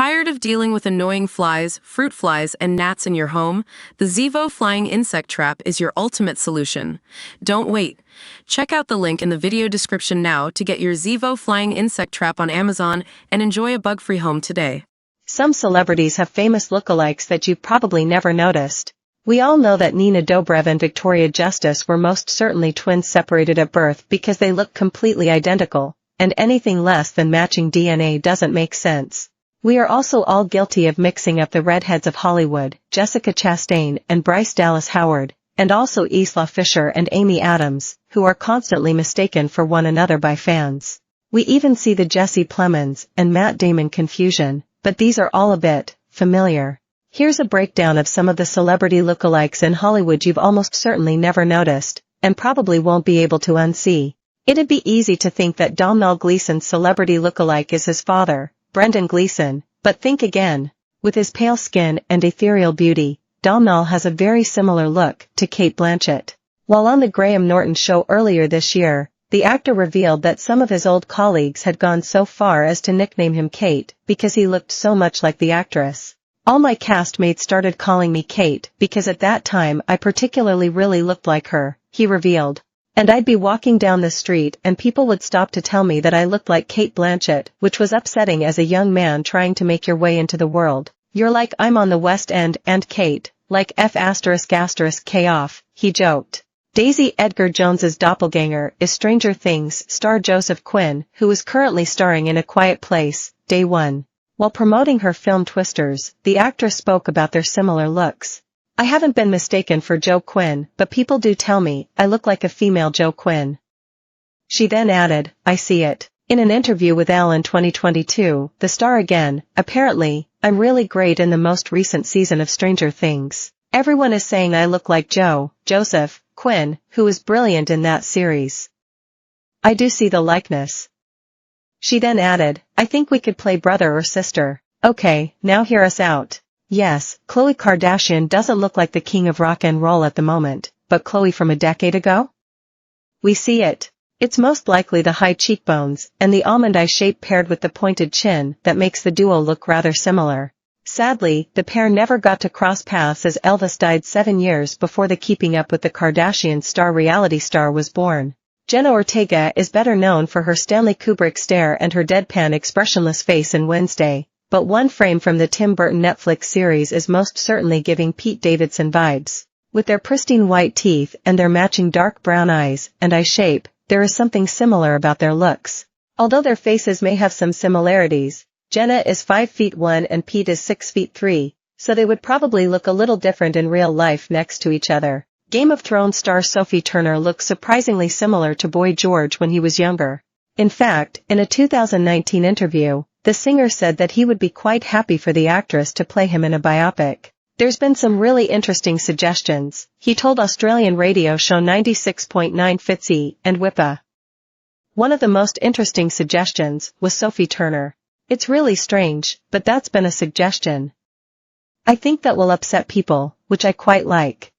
Tired of dealing with annoying flies, fruit flies, and gnats in your home? The Zevo Flying Insect Trap is your ultimate solution. Don't wait. Check out the link in the video description now to get your Zevo Flying Insect Trap on Amazon and enjoy a bug-free home today. Some celebrities have famous lookalikes that you've probably never noticed. We all know that Nina Dobrev and Victoria Justice were most certainly twins separated at birth because they look completely identical, and anything less than matching DNA doesn't make sense. We are also all guilty of mixing up the redheads of Hollywood, Jessica Chastain and Bryce Dallas Howard, and also Isla Fisher and Amy Adams, who are constantly mistaken for one another by fans. We even see the Jesse Plemons and Matt Damon confusion, but these are all a bit familiar. Here's a breakdown of some of the celebrity lookalikes in Hollywood you've almost certainly never noticed, and probably won't be able to unsee. It'd be easy to think that Domhnall Gleeson's celebrity lookalike is his father, Brendan Gleeson, but think again. With his pale skin and ethereal beauty, Domhnall has a very similar look to Cate Blanchett. While on the Graham Norton show earlier this year, the actor revealed that some of his old colleagues had gone so far as to nickname him Kate because he looked so much like the actress. All my castmates started calling me Kate because at that time I particularly really looked like her, he revealed. And I'd be walking down the street and people would stop to tell me that I looked like Cate Blanchett, which was upsetting as a young man trying to make your way into the world. You're like I'm on the West End and Kate, like F***K off, he joked. Daisy Edgar Jones's doppelganger is Stranger Things star Joseph Quinn, who is currently starring in A Quiet Place, Day One. While promoting her film Twisters, the actress spoke about their similar looks. I haven't been mistaken for Joe Quinn, but people do tell me I look like a female Joe Quinn. She then added, I see it. In an interview with Elle in 2022, the star again, apparently, I'm really great in the most recent season of Stranger Things. Everyone is saying I look like Joseph Quinn, who is brilliant in that series. I do see the likeness. She then added, I think we could play brother or sister. Okay, now hear us out. Yes, Khloe Kardashian doesn't look like the king of rock and roll at the moment, but Khloe from a decade ago? We see it. It's most likely the high cheekbones and the almond eye shape paired with the pointed chin that makes the duo look rather similar. Sadly, the pair never got to cross paths as Elvis died 7 years before the Keeping Up with the Kardashians star reality star was born. Jenna Ortega is better known for her Stanley Kubrick stare and her deadpan expressionless face in Wednesday. But one frame from the Tim Burton Netflix series is most certainly giving Pete Davidson vibes. With their pristine white teeth and their matching dark brown eyes and eye shape, there is something similar about their looks. Although their faces may have some similarities, Jenna is 5'1" and Pete is 6'3", so they would probably look a little different in real life next to each other. Game of Thrones star Sophie Turner looks surprisingly similar to Boy George when he was younger. In fact, in a 2019 interview, the singer said that he would be quite happy for the actress to play him in a biopic. There's been some really interesting suggestions, he told Australian radio show 96.9 Fitzy and Whippa. One of the most interesting suggestions was Sophie Turner. It's really strange, but that's been a suggestion. I think that will upset people, which I quite like.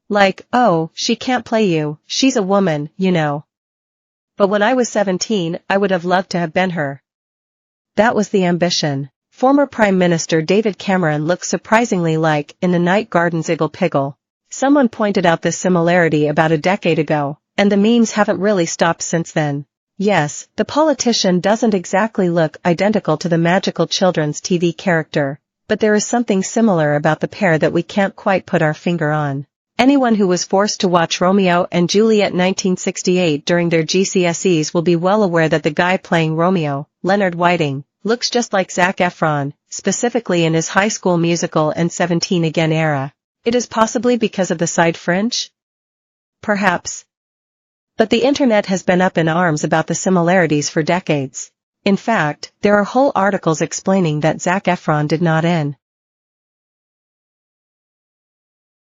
Like, oh, she can't play you, she's a woman, you know. But when I was 17, I would have loved to have been her. That was the ambition. Former Prime Minister David Cameron looks surprisingly like in the Night Garden's Iggle Piggle. Someone pointed out this similarity about a decade ago, and the memes haven't really stopped since then. Yes, the politician doesn't exactly look identical to the magical children's TV character, but there is something similar about the pair that we can't quite put our finger on. Anyone who was forced to watch Romeo and Juliet 1968 during their GCSEs will be well aware that the guy playing Romeo, Leonard Whiting, looks just like Zac Efron, specifically in his High School Musical and 17 Again era. It is possibly because of the side fringe? Perhaps. But the internet has been up in arms about the similarities for decades. In fact, there are whole articles explaining that Zac Efron did not